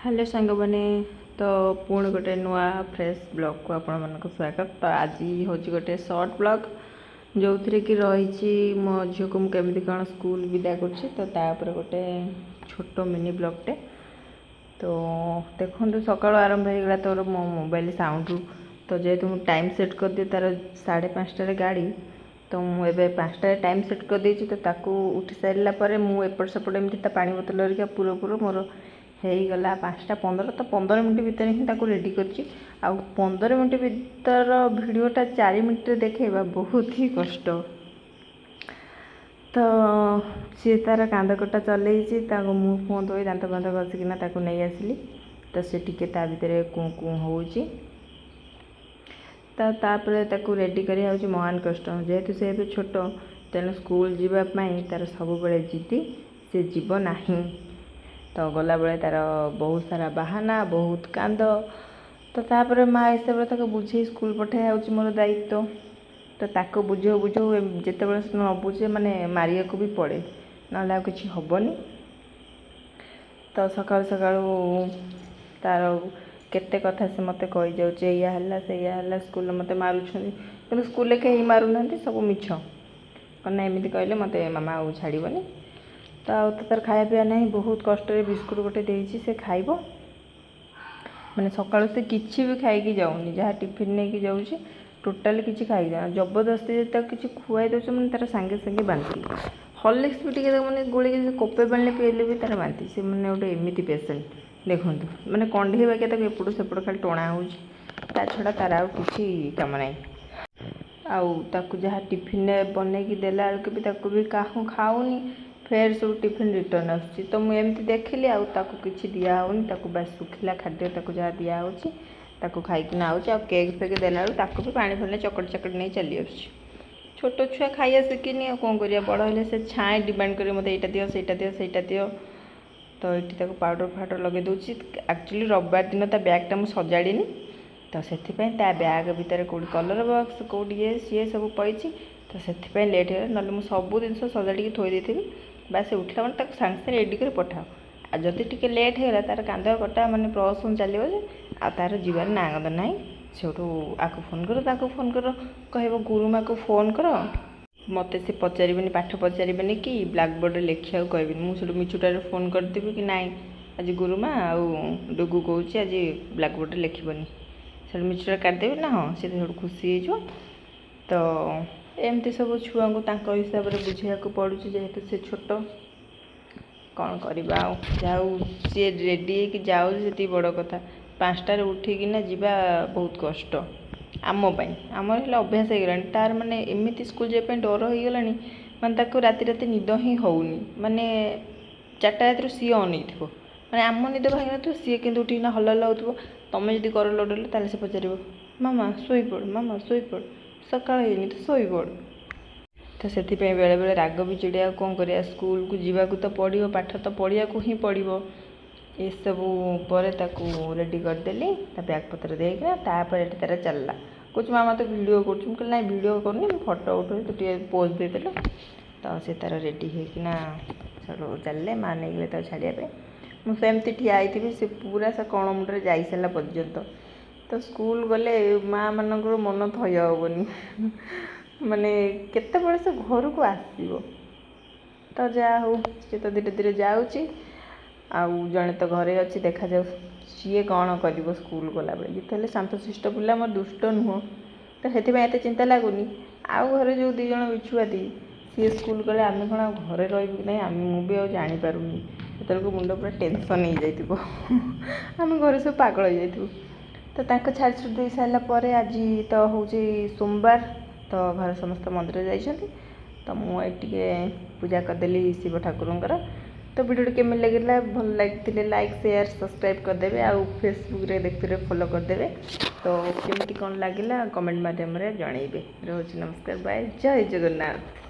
Hello सांग मैंने तो पुणी गोटे नुआ फ्रेश ब्लॉग को आपण मन स्वागत। तो आज हूँ गोटे सर्ट ब्लॉग जो थी कि रही मो झील को मुझे कौन स्कूल विदा कर गोटे छोट मिनी ब्लॉगटे। तो देखो सका आरंभ हो गला तोर मो मोबाइल साउंड रू। तो जेहेतु मुझे टाइम सेट कर दिए तार 5:30 गाड़ी तो मुझे 5टार टाइम सेट कर देती। तो ताकू उठी सारापर मुझे एपट सेपट एमती पानी बोतल हरिका पूरा मोर होगला 5:15। तो 15 मिनट भितर ही रेडी कर 15 मिनट भीतर भिडटा 4 मिनट देखा बहुत ही कष्ट। तो सी तार कांदकटा चल मुँह फुँ धोई दांत फांत घसिकिना नहीं आसली। तो सी टिके ता भितर कुँ कुँ हो तापर रेडी कर महान कष्ट। जेहेतु से भी छोट तेणु स्कूल जीवाई तार सब बड़े जिद्दी से जीव नहीं। तो गला बेले तार बहुत सारा बहाना बहुत कांद। तो तापर माँ हिसाब से बुझे स्कूल पठाई हो मोर दायित्व। तो ताको बुझो बुझो जिते बड़े न बुझे माने मारिया को भी पड़े ना कि हेनी। तो सका सका तार केते कथा से मत कही जाऊे या स्कूल मत मारुछन कि स्कूल कहीं मारू ना सब मिछ कना एमती कहले मत मामा आउ छाड़बनी। तो आउ तो तार खाया पीया नहीं बहुत कष्ट बिस्कुट गोटे देसी से खाइब मैंने सका से किसी भी खाई जाऊनी जहाँ टिफिन नहीं कि जाऊँगी टोटाली किसी खाई जाना जबरदस्ती किसी खुआई दे मैंने तार सांगे सांगे बांती हॉर्लिक्स भी टे मैंने गोल कोपे पानी पीले भी तार बांती से मैंने गोटे एमती पेसेंट देखूँ मैंने कंढे बाकी एपट सेपट खाली टणा हो छड़ा तार आउ किसी कम ना आउ जहाँ टिफिन बनई देला बेलू भी खाऊनी फेर सब टिफिन रिटर्न आसुची। तो मुझे देखिली कि दिहनी बस सुखिला खाद्य जहाँ दिहूँ खाई आऊँच आ केक फेक देला भी पानी फल चकट चकट नहीं चली आस। छोट छुआ खाइया शिखिनी कौन कर बड़ हेले से छाए डिमांड कर मत यहाँ दियो सहीटा दियो सहीटा दियो। तो ये पाउडर फाउडर लगे दूसरी एक्चुअली रविवार दिन ता बैगटा मुझे सजाड़ी तो से बैग भितर कौट कलर बॉक्स कौट ये सी सब पई। तो से लेट हो ना मुझे सब जिन सजाड़ी थोड़ी थी बास उठला मैंने सांगे सांगे रेडी कर पठाओ। आ जदि टिके लेट होगा तार कांद कटा माने प्रसन्न चलो जे आ तार जीवार नागद ना से आपको फोन कर ताको फोन कर कह गुरुमा को फोन कर मत से पचारे पाठ पचारे कि ब्लैकबोर्ड लिखा कह मुझे मिछुटार फोन करदेवी कि नाई आज गुरुमा आउ डुगु कौच आज ब्लैकबोर्ड लिखबनी से मिछुटार काटदेवी ना हाँ सी खुशी हो। तो एमती सब छुआ को हिसाब से बुझाक पड़ू जेहेतु से छोट कौन करवा जाऊ सी रेडी कि जाऊ से बड़ कथा 5टार उठिकिना जीवा बहुत कष्ट आमपाई आमर अभ्यास हो गला तार माने एमती स्कूल जावाई डर हो गला माने राति राति निद ही होनी माने 4टा रात सी अन माने आम निद भांगी न सी कि उठिना हल हल हो तुम जब कर लड़े ताले से पचार मामा शोपड़ मामा शोपड़ सका तो शोपड़। तो से बेले बेले राग भी चिड़े कौन कर स्कूल को जीवा तो पड़ो पाठ तो पढ़िया को ही पड़ो ये सबू पर रेडी करदेली बैग पत्र देना तापर तार चलला कुछ मामा तो वीडियो कर ना वीडियो करनी फोटो उठे तो पोज देदेलु। तो सी तार रेडी होना चलले माँ नहीं गले तो छाड़ापी मुझे ठिया थी से पूरा से कण मुंडे जा सारा पर्यंत। तो स्कूल गले माँ मान मन थय हेनी माने केते बड़े से घर को आसो। तो जा हो सी तो धीरे धीरे जाऊँगी आउ जड़े तो घरे अच्छी देखा जाऊ सी कौन कर स्कूल गला बेले जिते शांतशिष्ट पिला मोर दुष्ट नुह। तो से चिंता लगुनि आउ घर जो 2 जन बिछुआ दी सी स्कूल गले आम कौन घरे रही ना आम मुझे आ जापारूनी से मुंड पूरा टेंशन हो आम घर सब पागल हो जाइए। तो छाड़ छुड़ दे सारापर आज तो हूँ सोमवार तो घर समस्त मंदिर जाइए। तो मुझे पूजा करदेली शिव ठाकुर। तो वीडियो केमी लगे भल लगे लाइक शेयर सब्सक्राइब करदे आउ फेसबुक रे देखते फॉलो करदे। तो केमती कौन लगे कमेंट मध्यम जनइबे। रोज नमस्कार बाय जय जगन्नाथ।